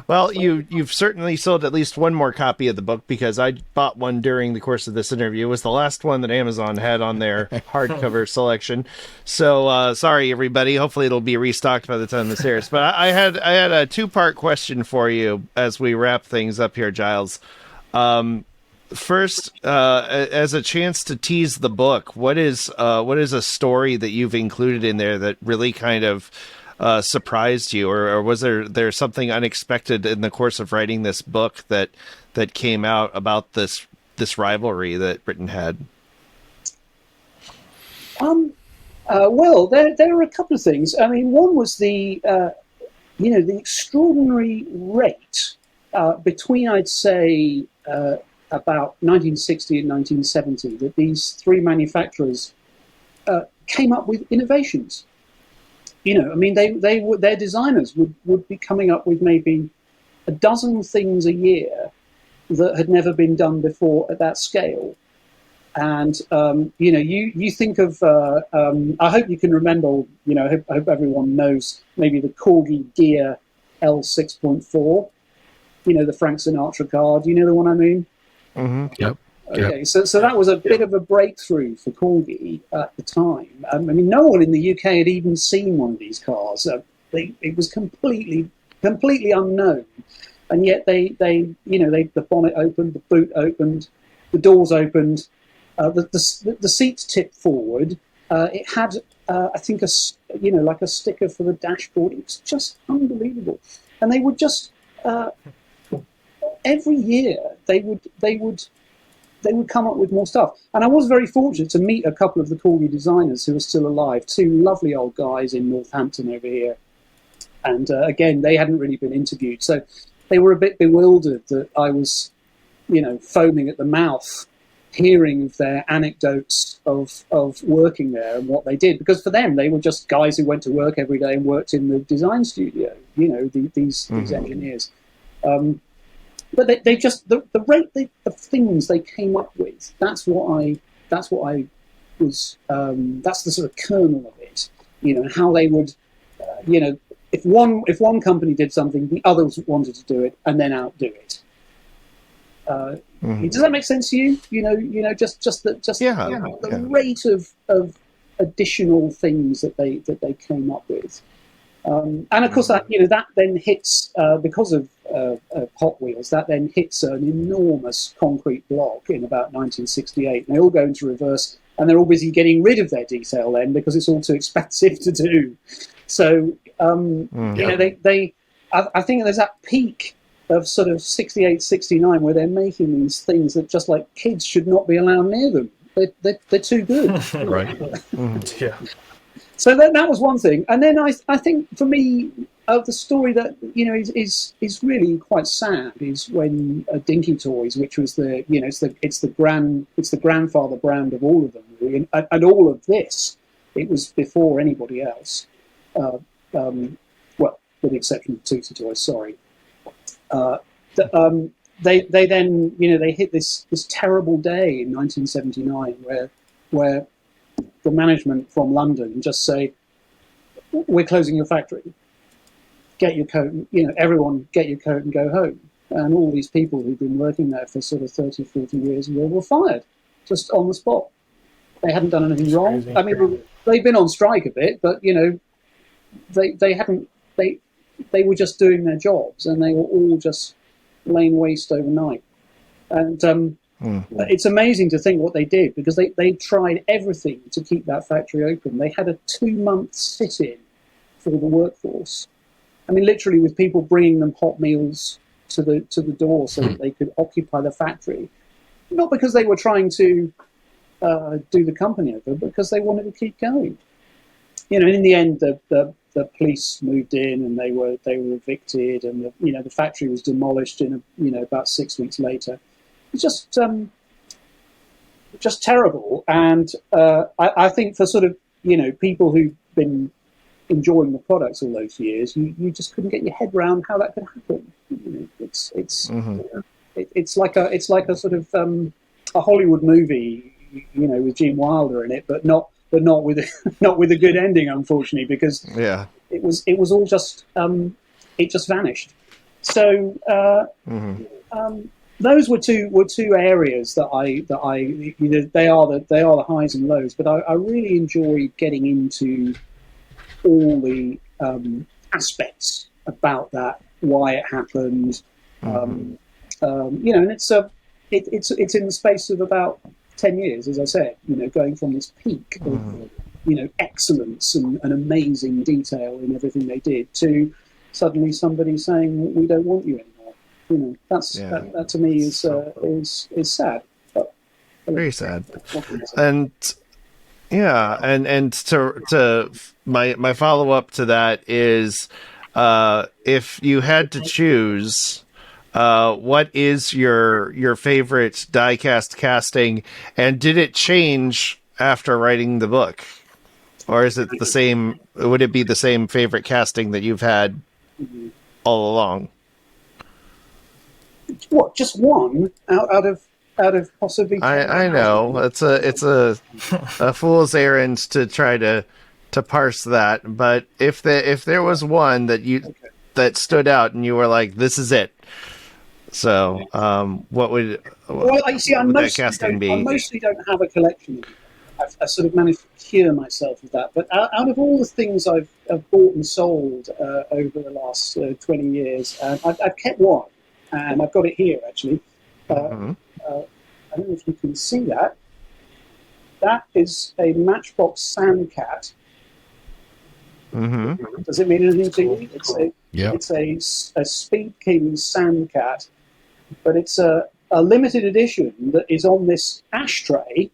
Well, you've certainly sold at least one more copy of the book, because I bought one during the course of this interview. It was the last one that Amazon had on their hardcover selection. So sorry, everybody. Hopefully it'll be restocked by the time this airs. But I had a two-part question for you as we wrap things up here, Giles. First, as a chance to tease the book, what is a story that you've included in there that really kind of surprised you, or was there something unexpected in the course of writing this book that came out about this rivalry that Britain had? Well, there are a couple of things. I mean, one was the extraordinary rate between, I'd say, about 1960 and 1970 that these three manufacturers came up with innovations. Their designers would be coming up with maybe a dozen things a year that had never been done before at that scale. And you think of I hope you can remember. I hope everyone knows maybe the Corgi Gear L6.4. The Frank Sinatra car. Do you know the one I mean? Mm-hmm. Yep. Okay, so that was a bit of a breakthrough for Corgi at the time. No one in the UK had even seen one of these cars. It was completely unknown, and yet the bonnet opened, the boot opened, the doors opened, the seats tipped forward. It had, I think, like a sticker for the dashboard. It was just unbelievable, and they would just every year they would they would come up with more stuff. And I was very fortunate to meet a couple of the Corgi designers who are still alive, two lovely old guys in Northampton over here. And again, they hadn't really been interviewed. So they were a bit bewildered that I was, foaming at the mouth, hearing of their anecdotes of working there and what they did. Because for them, they were just guys who went to work every day and worked in the design studio, these engineers. But they just, the rate of things they came up with, that's what I was, that's the sort of kernel of it, how they would, if one company did something, the others wanted to do it and then outdo it. Does that make sense to you? The rate of additional things that they came up with, and of course that then hits because of Hot Wheels. That then hits an enormous concrete block in about 1968. And they all go into reverse, and they're all busy getting rid of their detail then because it's all too expensive to do. So I think there's that peak of sort of 68, 69 where they're making these things that just like kids should not be allowed near them. They're too good. Right. Yeah. So that was one thing. And then I think for me, the story that, is really quite sad is when Dinky Toys, which was it's the grandfather brand of all of them, really, and all of this, it was before anybody else. Well, with the exception of Tootsie Toys, sorry. They then they hit this terrible day in 1979 where the management from London just say, we're closing your factory, get your coat, everyone get your coat and go home. And all these people who've been working there for sort of 30, 40 years were fired just on the spot. They hadn't done anything wrong. Crazy. I mean, they've been on strike a bit, but they were just doing their jobs, and they were all just laying waste overnight. And it's amazing to think what they did, because they tried everything to keep that factory open. They had a 2-month sit-in for the workforce. I mean, literally, with people bringing them hot meals to the door so that they could occupy the factory. Not because they were trying to do the company over, but because they wanted to keep going. In the end, the police moved in and they were evicted, and the factory was demolished in about 6 weeks later. It's just terrible. And I think for sort of people who've been enjoying the products all those years, you just couldn't get your head around how that could happen. It's like a sort of a Hollywood movie, with Gene Wilder in it, but not with a good ending, unfortunately, because it was all just it just vanished. So those were two areas that I they are the highs and lows, but I really enjoyed getting into all the aspects about that, why it happened, and it's in the space of about 10 years, as I said, going from this peak of, excellence and amazing detail in everything they did to suddenly somebody saying, we don't want you anymore. That to me is sad. But, very sad. And and to my follow up to that is, if you had to choose, what is your favorite diecast casting, and did it change after writing the book, or is it the same? Would it be the same favorite casting that you've had all along? What, just one out of possibly? I know it's a fool's errand to try to parse that, but if there was one that stood out and you were like, this is it. So, what would that casting be? I mostly don't have a collection. I've sort of managed to cure myself of that. But out of all the things I've bought and sold over the last 20 years, I've kept one, and I've got it here actually. I don't know if you can see that. That is a Matchbox Sandcat. Does it mean anything to you? It's a Speed King Sandcat. But it's a a limited edition that is on this ashtray.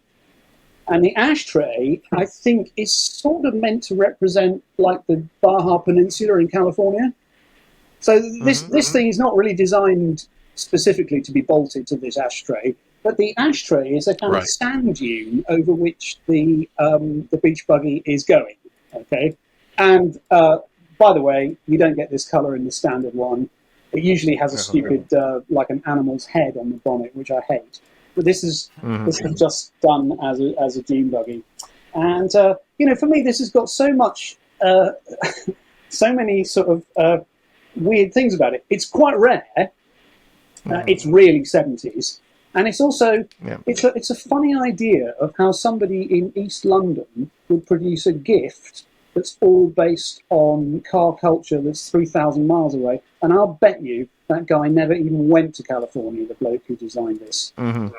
And the ashtray, I think, is sort of meant to represent like the Baja Peninsula in California. So this thing is not really designed specifically to be bolted to this ashtray, but the ashtray is a kind of sand dune over which the beach buggy is going. Okay, and by the way, you don't get this color in the standard one. It usually has a stupid like an animal's head on the bonnet, which I hate. But this is just done as a dune buggy, and for me, this has got so much, so many sort of weird things about it. It's quite rare. It's really 70s, and it's also it's a funny idea of how somebody in East London would produce a gift that's all based on car culture that's 3,000 miles away. And I'll bet you that guy never even went to California, the bloke who designed this. It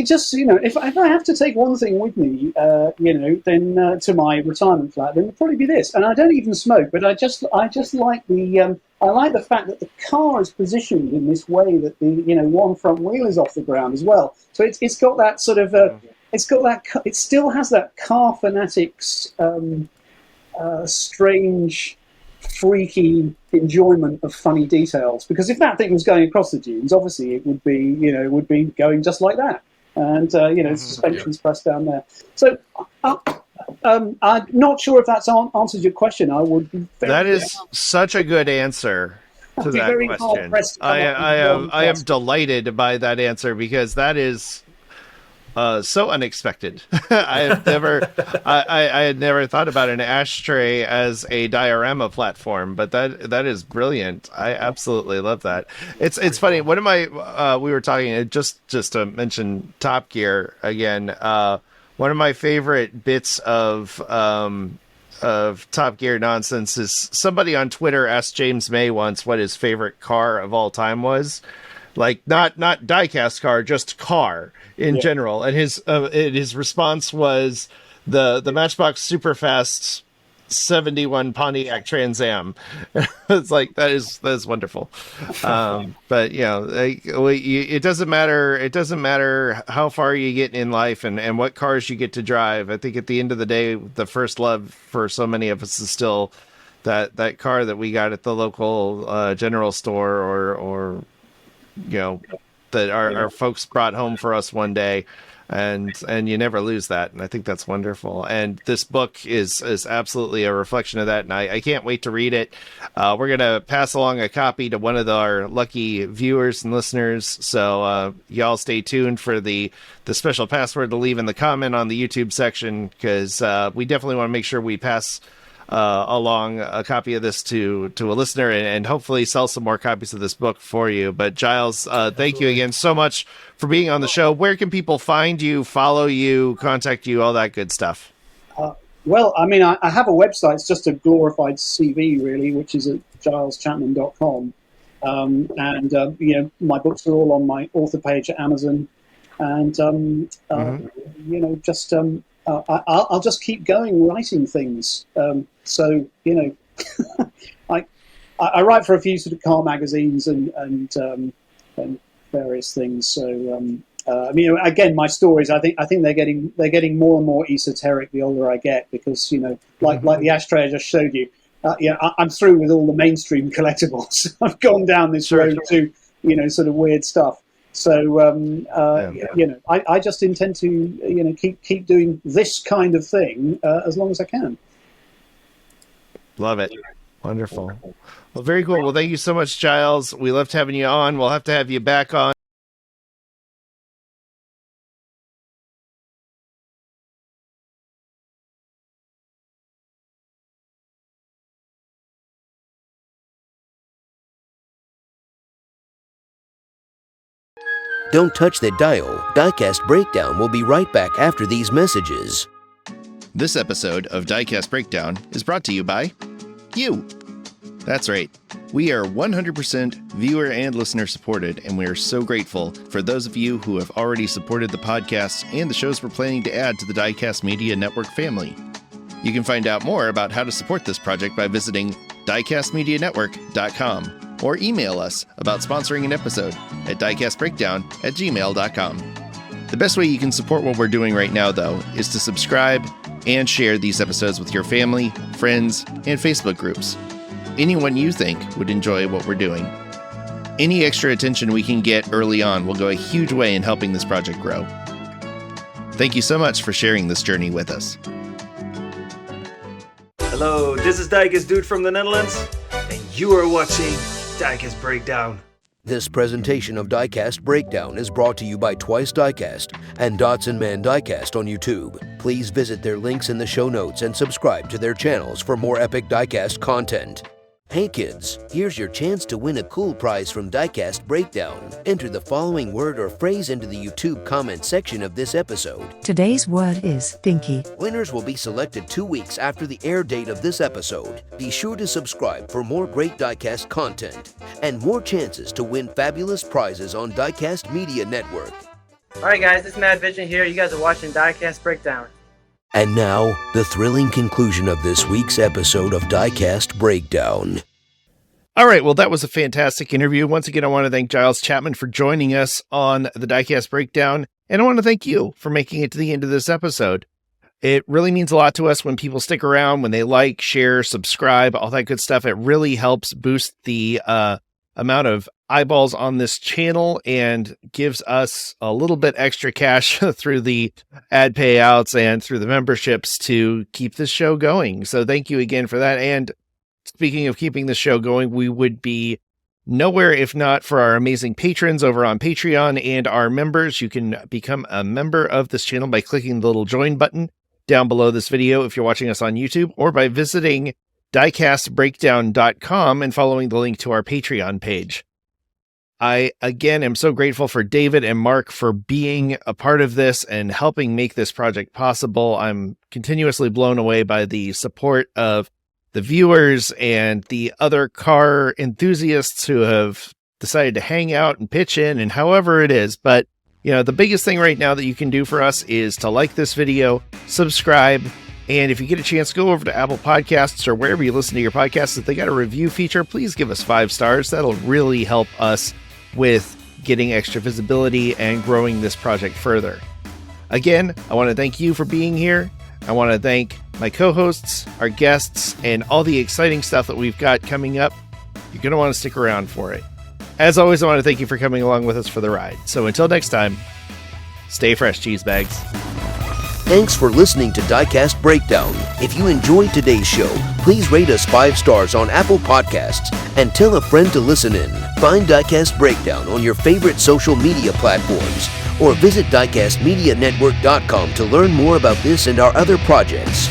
just, if I have to take one thing with me, then to my retirement flat, then it'll probably be this. And I don't even smoke, but I just like I like the fact that the car is positioned in this way that the one front wheel is off the ground as well. So it's got that sort of it still has that car fanatics strange, freaky enjoyment of funny details. Because if that thing was going across the dunes, obviously it would be going just like that. And suspension's pressed down there. So I'm not sure if that's answers your question. I would be that is such a good answer to that question. I am delighted by that answer, because that is so unexpected. I had never thought about an ashtray as a diorama platform, but that is brilliant. I absolutely love that. It's funny. One of my we were talking just to mention Top Gear again. One of my favorite bits of Top Gear nonsense is somebody on Twitter asked James May once what his favorite car of all time was. Like not diecast car, just car in general. And his response was the Matchbox Superfast 71 Pontiac Trans Am. It's like that is wonderful. But it doesn't matter. It doesn't matter how far you get in life and what cars you get to drive. I think at the end of the day, the first love for so many of us is still that car that we got at the local general store or that our folks brought home for us one day, and you never lose that. And I think that's wonderful. And this book is absolutely a reflection of that. And I can't wait to read it. We're going to pass along a copy to one of our lucky viewers and listeners. So y'all stay tuned for the special password to leave in the comment on the YouTube section, because we definitely want to make sure we pass along a copy of this to a listener and hopefully sell some more copies of this book for you. But Giles, thank you again so much for being on the show. Where can people find you, follow you, contact you, all that good stuff? Well, I mean, I have a website. It's just a glorified CV, really, which is at gileschapman.com. My books are all on my author page at Amazon. And, I'll just keep going writing things. I write for a few sort of car magazines and various things. So again, my stories, I think they're getting more and more esoteric the older I get, because like the ashtray I just showed you. I'm through with all the mainstream collectibles. I've gone down this road to sort of weird stuff. So I just intend to keep doing this kind of thing as long as I can. Love it. Wonderful. Well, very cool. Well, thank you so much, Giles. We loved having you on. We'll have to have you back on. Don't touch that dial. Diecast Breakdown will be right back after these messages. This episode of Diecast Breakdown is brought to you by you. That's right. We are 100% viewer and listener supported, and we are so grateful for those of you who have already supported the podcast and the shows we're planning to add to the Diecast Media Network family. You can find out more about how to support this project by visiting diecastmedianetwork.com. or email us about sponsoring an episode at diecastbreakdown@gmail.com. The best way you can support what we're doing right now, though, is to subscribe and share these episodes with your family, friends, and Facebook groups. Anyone you think would enjoy what we're doing. Any extra attention we can get early on will go a huge way in helping this project grow. Thank you so much for sharing this journey with us. Hello, this is Diecast Dude from the Netherlands, and you are watching Diecast Breakdown. This presentation of Diecast Breakdown is brought to you by Twice Diecast and Dots and Man Diecast on YouTube. Please visit their links in the show notes and subscribe to their channels for more epic Diecast content. Hey kids, here's your chance to win a cool prize from Diecast Breakdown. Enter the following word or phrase into the YouTube comment section of this episode. Today's word is dinky. Winners will be selected 2 weeks after the air date of this episode. Be sure to subscribe for more great Diecast content and more chances to win fabulous prizes on Diecast Media Network. Alright guys, this is Mad Vision here. You guys are watching Diecast Breakdown. And now, the thrilling conclusion of this week's episode of Diecast Breakdown. All right, well, that was a fantastic interview. Once again, I want to thank Giles Chapman for joining us on the Diecast Breakdown, and I want to thank you for making it to the end of this episode. It really means a lot to us when people stick around, when they like, share, subscribe, all that good stuff. It really helps boost the amount of eyeballs on this channel and gives us a little bit extra cash through the ad payouts and through the memberships to keep this show going. So thank you again for that. And speaking of keeping the show going, we would be nowhere if not for our amazing patrons over on Patreon and our members. You can become a member of this channel by clicking the little join button down below this video if you're watching us on YouTube, or by visiting diecastbreakdown.com and following the link to our Patreon page. I, again, am so grateful for David and Mark for being a part of this and helping make this project possible. I'm continuously blown away by the support of the viewers and the other car enthusiasts who have decided to hang out and pitch in and however it is. But, you know, the biggest thing right now that you can do for us is to like this video, subscribe, and if you get a chance, go over to Apple Podcasts or wherever you listen to your podcasts. If they got a review feature, please give us 5 stars. That'll really help us with getting extra visibility and growing this project further. Again, I want to thank you for being here. I want to thank my co-hosts, our guests, and all the exciting stuff that we've got coming up. You're going to want to stick around for it. As always, I want to thank you for coming along with us for the ride. So until next time, stay fresh, cheese bags. Thanks for listening to Diecast Breakdown. If you enjoyed today's show, please rate us 5 stars on Apple Podcasts and tell a friend to listen in. Find Diecast Breakdown on your favorite social media platforms or visit diecastmedianetwork.com to learn more about this and our other projects.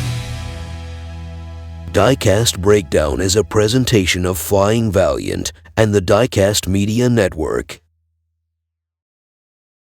Diecast Breakdown is a presentation of Flying Valiant and the Diecast Media Network.